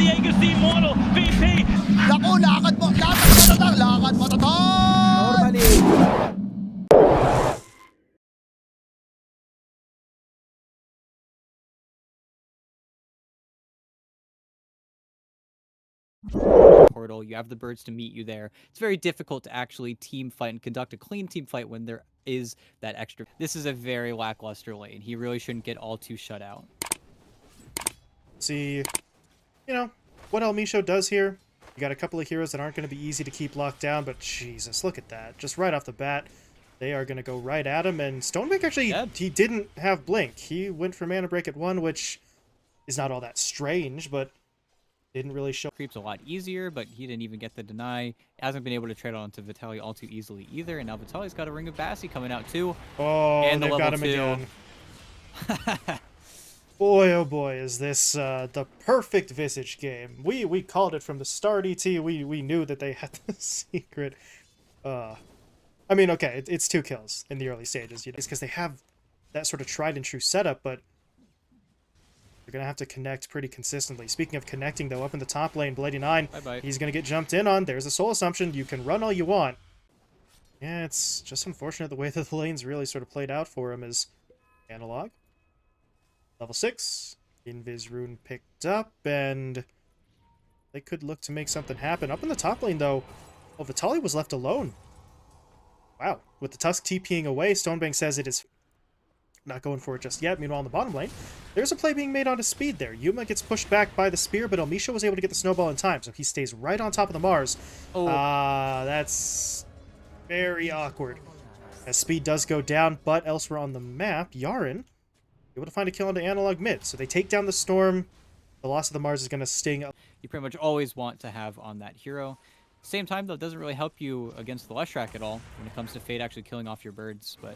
Diego's the immortal VP. Naku, lakad mo tatang, lakad mo tatang! Normally. Portal, you have the birds to meet you there. It's very difficult to actually team fight and conduct a clean team fight when there is that extra. This is a very lackluster lane. He really shouldn't get all too shut out. See, you know, what El Misho does here. You got a couple of heroes that aren't going to be easy to keep locked down, but Jesus, look at that. Just right off the bat, they are going to go right at him, and Stonebank actually, he didn't have Blink. He went for Mana Break at 1, which is not all that strange, but didn't really show. Creeps a lot easier, but he didn't even get the deny. Hasn't been able to trade onto Vitaly all too easily either, and now Vitaly's got a Ring of Bassi coming out too. Oh, and they've got him again. Boy, oh boy, is this the perfect Visage game. We called it from the start, ET. We knew that they had the secret. I mean, okay, it's 2 kills in the early stages. You know, it's because they have that sort of tried and true setup, but they're going to have to connect pretty consistently. Speaking of connecting, though, up in the top lane, Blady9, he's going to get jumped in on. There's a Soul Assumption. You can run all you want. Yeah, it's just unfortunate the way that the lane's really sort of played out for him is analog. Level 6. Invis Rune picked up, and they could look to make something happen. Up in the top lane, though, well, Vitaly was left alone. Wow. With the Tusk TPing away, Stonebank says it is not going for it just yet. Meanwhile, in the bottom lane, there's a play being made onto speed there. Yuma gets pushed back by the spear, but El Misho was able to get the snowball in time, so he stays right on top of the Mars. Oh. That's very awkward. As speed does go down, but elsewhere on the map, Yaren able to find a kill onto Analog mid. So they take down the Storm. The loss of the Mars is going to sting. You pretty much always want to have on that hero. Same time, though, it doesn't really help you against the Leshrac at all when it comes to Fade actually killing off your birds, but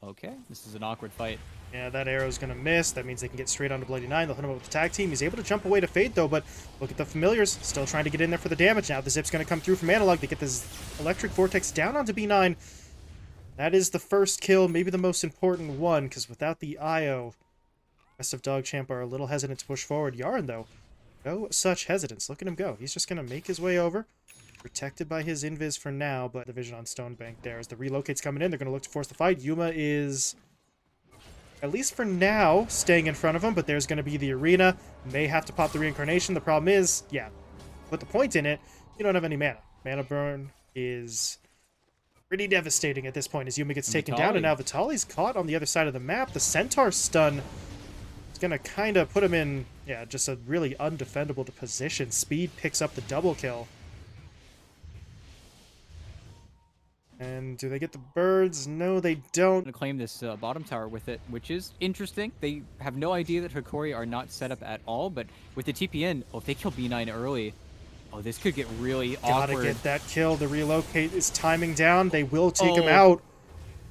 okay, this is an awkward fight. Yeah, that arrow's going to miss. That means they can get straight onto Blady9. They'll hit him up with the tag team. He's able to jump away to Fade, though, but look at the Familiars. Still trying to get in there for the damage now. The Zip's going to come through from Analog. They get this Electric Vortex down onto B9. That is the first kill, maybe the most important one, because without the IO, the rest of DogChamp are a little hesitant to push forward. Yaren, though, no such hesitance. Look at him go. He's just going to make his way over. Protected by his invis for now, but the vision on Stonebank there as the relocate's coming in. They're going to look to force the fight. Yuma is, at least for now, staying in front of him, but there's going to be the arena. May have to pop the reincarnation. The problem is, yeah, put the point in it, you don't have any mana. Mana burn is pretty devastating at this point as Yuma gets taken down, and now Vitaly's caught on the other side of the map. The Centaur stun is going to kind of put him in, yeah, just a really undefendable position. Speed picks up the double kill. And do they get the birds? No, they don't. To claim this bottom tower with it, which is interesting. They have no idea that Hokori are not set up at all, but with the TPN, if they kill B9 early, oh, this could get really awkward. Gotta get that kill. The relocate is timing down. They will take him out.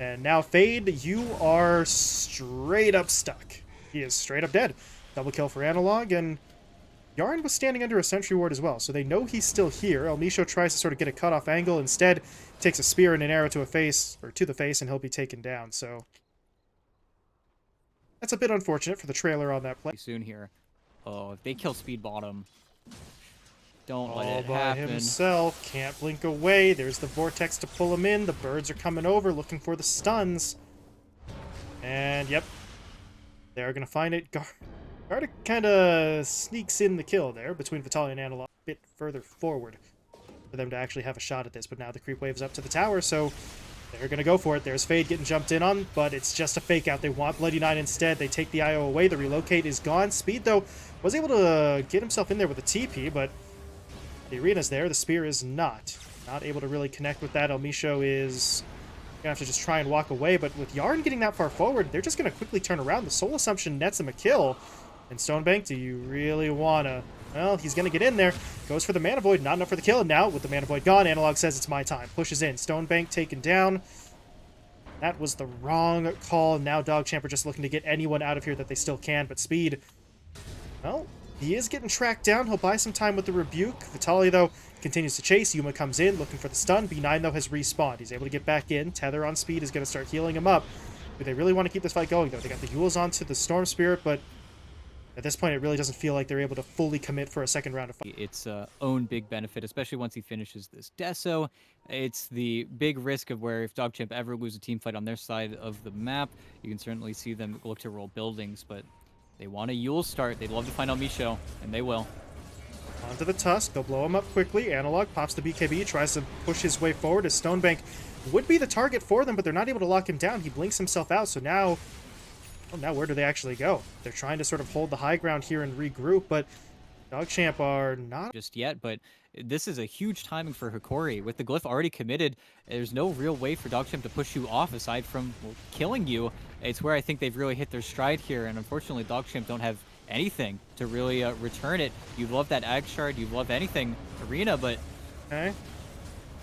And now Fade, you are straight up stuck. He is straight up dead. Double kill for Analog, and Yaren was standing under a sentry ward as well, so they know he's still here. El Misho tries to sort of get a cutoff angle. Instead, takes a spear and an arrow to a face, or to the face, and he'll be taken down. So that's a bit unfortunate for the trailer on that play. Soon here. Oh, if they kill Speed Bottom, don't let it All by happen. himself, can't blink away. There's the vortex to pull him in. The birds are coming over, looking for the stuns. And yep, they're gonna find it. Garda kind of sneaks in the kill there between Vitaly and Analog, a bit further forward for them to actually have a shot at this. But now the creep wave's up to the tower, so they're going to go for it. There's Fade getting jumped in on, but it's just a fake out. They want Blady9 instead. They take the IO away. The relocate is gone. Speed, though, was able to get himself in there with a TP, but the arena's there. The spear is not. Not able to really connect with that. El Misho is going to have to just try and walk away, but with Yaren getting that far forward, they're just going to quickly turn around. The Soul Assumption nets him a kill. And Stonebank, do you really want to... Well, he's going to get in there. Goes for the Mana Void. Not enough for the kill. And now, with the Mana Void gone, Analog says it's my time. Pushes in. Stonebank taken down. That was the wrong call. Now DogChamp are just looking to get anyone out of here that they still can. But Speed, well, he is getting tracked down. He'll buy some time with the Rebuke. Vitaly, though, continues to chase. Yuma comes in, looking for the stun. B9, though, has respawned. He's able to get back in. Tether on Speed is going to start healing him up. Do they really want to keep this fight going, though? They got the Yules onto the Storm Spirit, but At this point, it really doesn't feel like they're able to fully commit for a second round of fight. Its own big benefit, especially once he finishes this deso. It's the big risk of where if DogChamp ever lose a team fight on their side of the map, you can certainly see them look to roll buildings, but they want a Yule start. They'd love to find Almicho, and they will. Onto the Tusk. They'll blow him up quickly. Analog pops the BKB, tries to push his way forward as Stonebank would be the target for them, but they're not able to lock him down. He blinks himself out, so now... Oh, now where do they actually go? They're trying to sort of hold the high ground here and regroup, but DogChamp are not just yet, but this is a huge timing for Hokori. With the glyph already committed, there's no real way for DogChamp to push you off aside from killing you. It's where I think they've really hit their stride here, and unfortunately DogChamp don't have anything to really return it. You love that Ag Shard, you love anything Arena, but... Okay.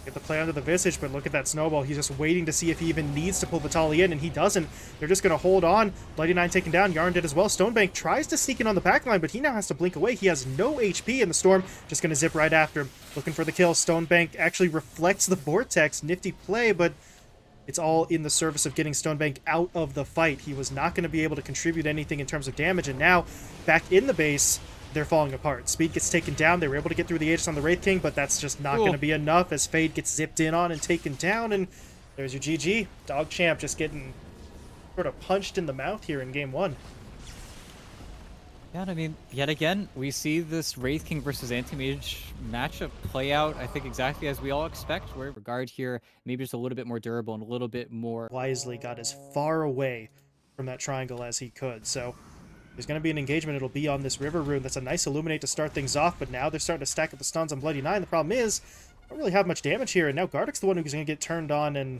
Get the play under the Visage, but look at that snowball. He's just waiting to see if he even needs to pull Vitaly in, and he doesn't. They're just going to hold on. Bloody Nine taken down. Yarn did as well. Stonebank tries to sneak in on the backline, but he now has to blink away. He has no HP in the Storm. Just going to zip right after him. Looking for the kill. Stonebank actually reflects the Vortex. Nifty play, but it's all in the service of getting Stonebank out of the fight. He was not going to be able to contribute anything in terms of damage, and now back in the base... They're falling apart. Speed gets taken down. They were able to get through the Aegis on the Wraith King, but that's just not going to be enough as Fade gets zipped in on and taken down, and there's your GG. DogChamp just getting sort of punched in the mouth here in game one. Yeah, I mean, yet again, we see this Wraith King versus Anti-Mage matchup play out, I think, exactly as we all expect, where Regard here maybe just a little bit more durable and a little bit more... Wisely got as far away from that triangle as he could, so... There's going to be an engagement. It'll be on this River Rune. That's a nice Illuminate to start things off, but now they're starting to stack up the stuns on Bloody Nine. The problem is, they don't really have much damage here, and now Gardick's the one who's going to get turned on, and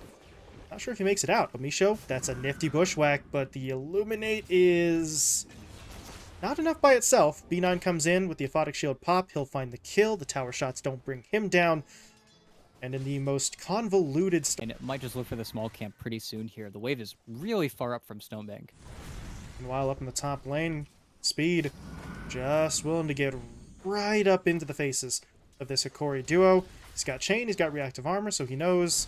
not sure if he makes it out. Almicho, that's a nifty bushwhack, but the Illuminate is not enough by itself. B9 comes in with the Aphotic Shield pop. He'll find the kill. The tower shots don't bring him down. And in the most convoluted... And it might just look for the small camp pretty soon here. The wave is really far up from Stonebank. Meanwhile, up in the top lane, Speed just willing to get right up into the faces of this Hokori duo. He's got Chain, he's got Reactive Armor, so he knows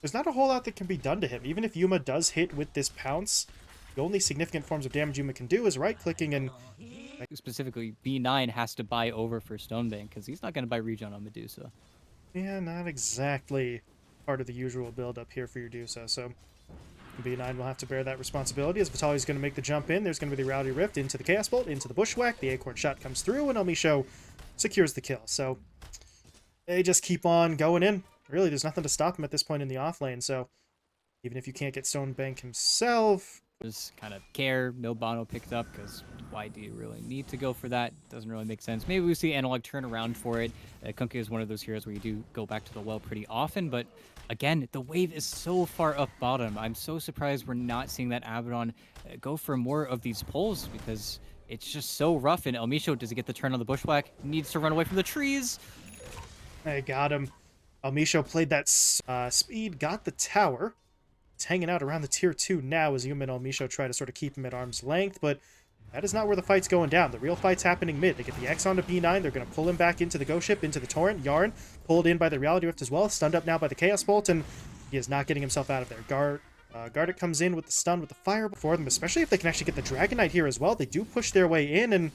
there's not a whole lot that can be done to him. Even if Yuma does hit with this Pounce, the only significant forms of damage Yuma can do is right-clicking and... Specifically, B9 has to buy over for Stonebank, because he's not going to buy regen on Medusa. Yeah, not exactly part of the usual build-up here for your Medusa, so... B9 will have to bear that responsibility as Vitaly's going to make the jump in. There's going to be the Rowdy Rift into the Chaos Bolt, into the Bushwhack. The Acorn Shot comes through, and Almicho secures the kill. So they just keep on going in. Really, there's nothing to stop him at this point in the off lane. So even if you can't get Stonebank himself... Just kind of care. No Bono picked up, because why do you really need to go for that? Doesn't really make sense. Maybe we see Analog turn around for it. Kunkka is one of those heroes where you do go back to the well pretty often, but again, the wave is so far up bottom. I'm so surprised we're not seeing that Abaddon go for more of these pulls, because it's just so rough. And Almicho, does he get the turn on the Bushwhack? Needs to run away from the trees. I got him. Almicho played that Speed, got the tower. It's hanging out around the tier 2 now as Yuma and Almicho try to sort of keep him at arm's length, but that is not where the fight's going down. The real fight's happening mid. They get the X onto B9. They're going to pull him back into the Ghost Ship, into the Torrent. Yarn pulled in by the Reality Rift as well. Stunned up now by the Chaos Bolt, and he is not getting himself out of there. Gardick comes in with the stun with the fire before them, especially if they can actually get the Dragon Knight here as well. They do push their way in, and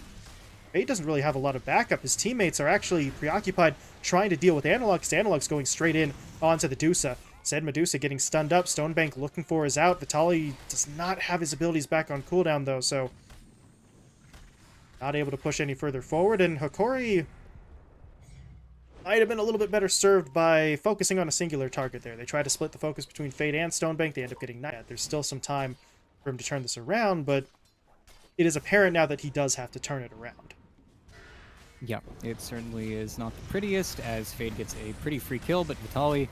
Fade doesn't really have a lot of backup. His teammates are actually preoccupied trying to deal with Analog, because Analog's going straight in onto the Medusa. Said Medusa getting stunned up. Stonebank looking for his out. Vitaly does not have his abilities back on cooldown, though, so not able to push any further forward. And Hokori might have been a little bit better served by focusing on a singular target there. They try to split the focus between Fade and Stonebank. They end up getting Knight. There's still some time for him to turn this around, but it is apparent now that he does have to turn it around. Yeah, it certainly is not the prettiest, as Fade gets a pretty free kill, but Vitaly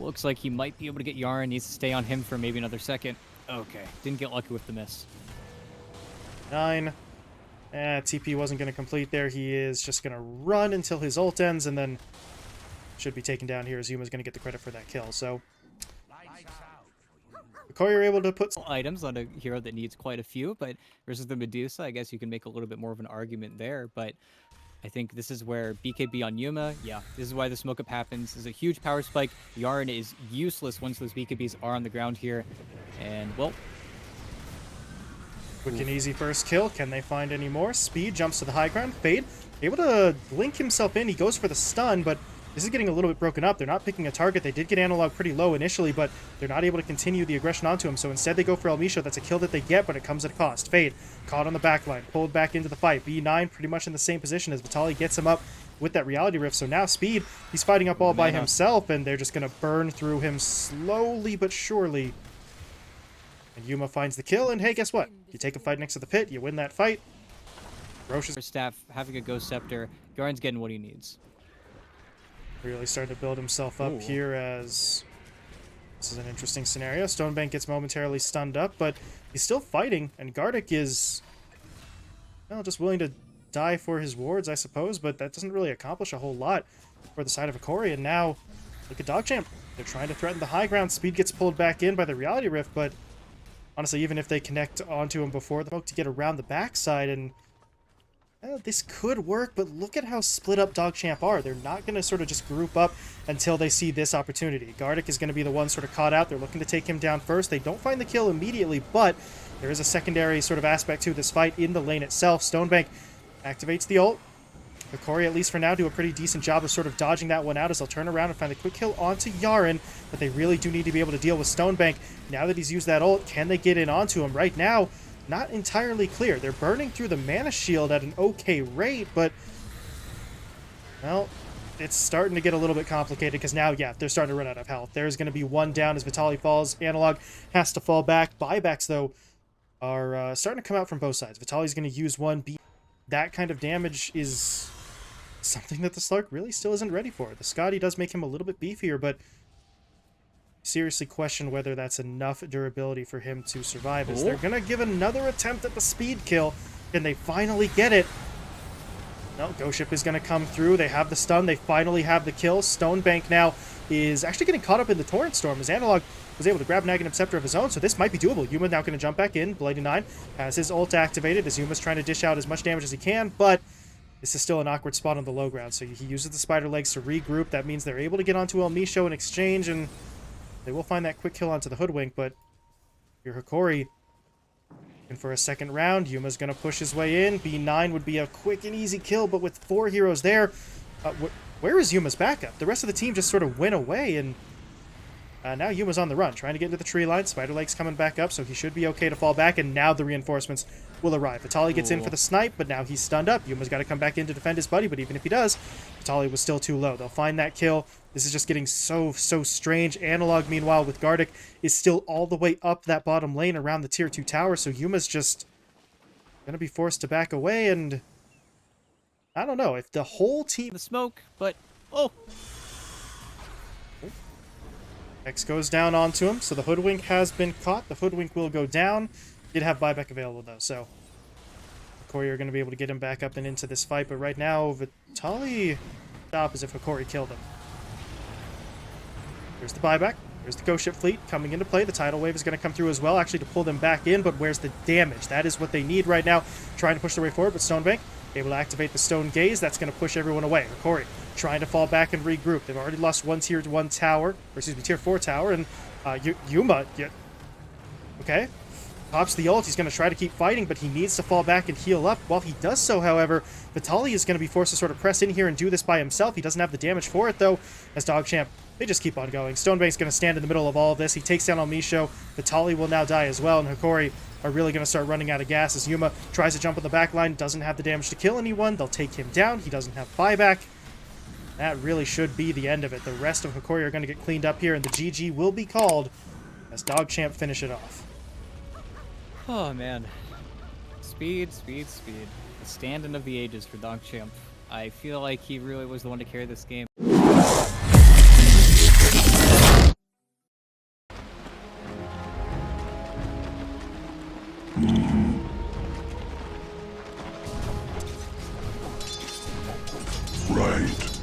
looks like he might be able to get Yarn. Needs to stay on him for maybe another second. Okay, didn't get lucky with the miss. 9. TP wasn't going to complete there. He is just going to run until his ult ends, and then should be taken down here as Yuma's going to get the credit for that kill. So Hokori are able to put items on a hero that needs quite a few, but versus the Medusa, I guess you can make a little bit more of an argument there, but I think this is where BKB on Yuma, yeah, this is why the smoke up happens. This is a huge power spike. Yarn is useless once those BKBs are on the ground here. And, well, Quick and easy first kill. Can they find any more? Speed jumps to the high ground. Fade able to blink himself in. He goes for the stun, but this is getting a little bit broken up. They're not picking a target. They did get Analog pretty low initially, but they're not able to continue the aggression onto him. So instead they go for El Misho. That's a kill that they get, but it comes at a cost. Fade caught on the back line, pulled back into the fight. B9 pretty much in the same position as Vitaly gets him up with that reality rift. So now Speed, he's fighting up all by himself, and they're just going to burn through him slowly but surely. And Yuma finds the kill, and hey, guess what? You take a fight next to the pit, you win that fight. Roche's Staff having a Ghost Scepter. Garen's getting what he needs. really starting to build himself up here as this is an interesting scenario. Stonebank gets momentarily stunned up, but he's still fighting, and Gardic is, well, just willing to die for his wards, I suppose, but that doesn't really accomplish a whole lot for the side of Hokori. And now, look at DogChamp. They're trying to threaten the high ground. Speed gets pulled back in by the reality rift, but honestly, even if they connect onto him before the smoke to get around the backside, and this could work, but look at how split up DogChamp are. They're not going to sort of just group up until they see this opportunity. Gardic is going to be the one sort of caught out. They're looking to take him down first. They don't find the kill immediately, but there is a secondary sort of aspect to this fight in the lane itself. Stonebank activates the ult. Hokori, at least for now, do a pretty decent job of sort of dodging that one out as they'll turn around and find the quick kill onto Yaren, but they really do need to be able to deal with Stonebank. Now that he's used that ult, can they get in onto him? Right now, not entirely clear. They're burning through the mana shield at an okay rate, but, well, it's starting to get a little bit complicated because now, yeah, they're starting to run out of health. There's going to be one down as Vitaly falls. Analog has to fall back. Buybacks, though, are starting to come out from both sides. Vitaly's going to use one. That kind of damage is something that the Slark really still isn't ready for. The Scotty does make him a little bit beefier, but seriously question whether that's enough durability for him to survive, as they're going to give another attempt at the speed kill. Can they finally get it? No, Ghost Ship is going to come through. They have the stun. They finally have the kill. Stonebank now is actually getting caught up in the Torrent Storm as Analog was able to grab an Aghanim Scepter of his own, so this might be doable. Yuma now going to jump back in. Bloody 9 has his ult activated as Yuma's trying to dish out as much damage as he can, but this is still an awkward spot on the low ground, so he uses the spider legs to regroup. That means they're able to get onto El Misho in exchange, and they will find that quick kill onto the Hoodwink, but your Hokori, and for a second round, Yuma's going to push his way in. B9 would be a quick and easy kill, but with 4 heroes there, where is Yuma's backup? The rest of the team just sort of went away, and now Yuma's on the run, trying to get into the tree line. Spider Leg's coming back up, so he should be okay to fall back, and now the reinforcements will arrive. Vitaly gets in for the snipe, but now he's stunned up. Yuma's got to come back in to defend his buddy, but even if he does, Vitaly was still too low. They'll find that kill. This is just getting so strange. Analog, meanwhile, with Gardic, is still all the way up that bottom lane around the tier 2 tower, so Yuma's just going to be forced to back away, and I don't know if the whole team... The smoke, but... X goes down onto him, so the Hoodwink has been caught. The Hoodwink will go down. Did have buyback available, though, so Hokori are going to be able to get him back up and into this fight, but right now, Vitaly stop as if Hokori killed him. Here's the buyback. There's the Ghost Ship fleet coming into play. The Tidal Wave is going to come through as well, actually, to pull them back in, but where's the damage? That is what they need right now, trying to push their way forward, but Stonebank able to activate the Stone Gaze. That's going to push everyone away. Hokori trying to fall back and regroup. They've already lost one tier 1 tower, or excuse me, tier 4 tower, and Yuma, okay, pops the ult. He's going to try to keep fighting, but he needs to fall back and heal up. While he does so, however, Vitaly is going to be forced to sort of press in here and do this by himself. He doesn't have the damage for it, though, as DogChamp, they just keep on going. Stonebank's going to stand in the middle of all of this. He takes down El Misho. Vitaly will now die as well, and Hokori are really going to start running out of gas as Yuma tries to jump on the back line, doesn't have the damage to kill anyone. They'll take him down. He doesn't have buyback. That really should be the end of it. The rest of Hokori are going to get cleaned up here, and the GG will be called as DogChamp finish it off. Oh, man. Speed. The stand-in of the ages for DogChamp. I feel like he really was the one to carry this game. Right.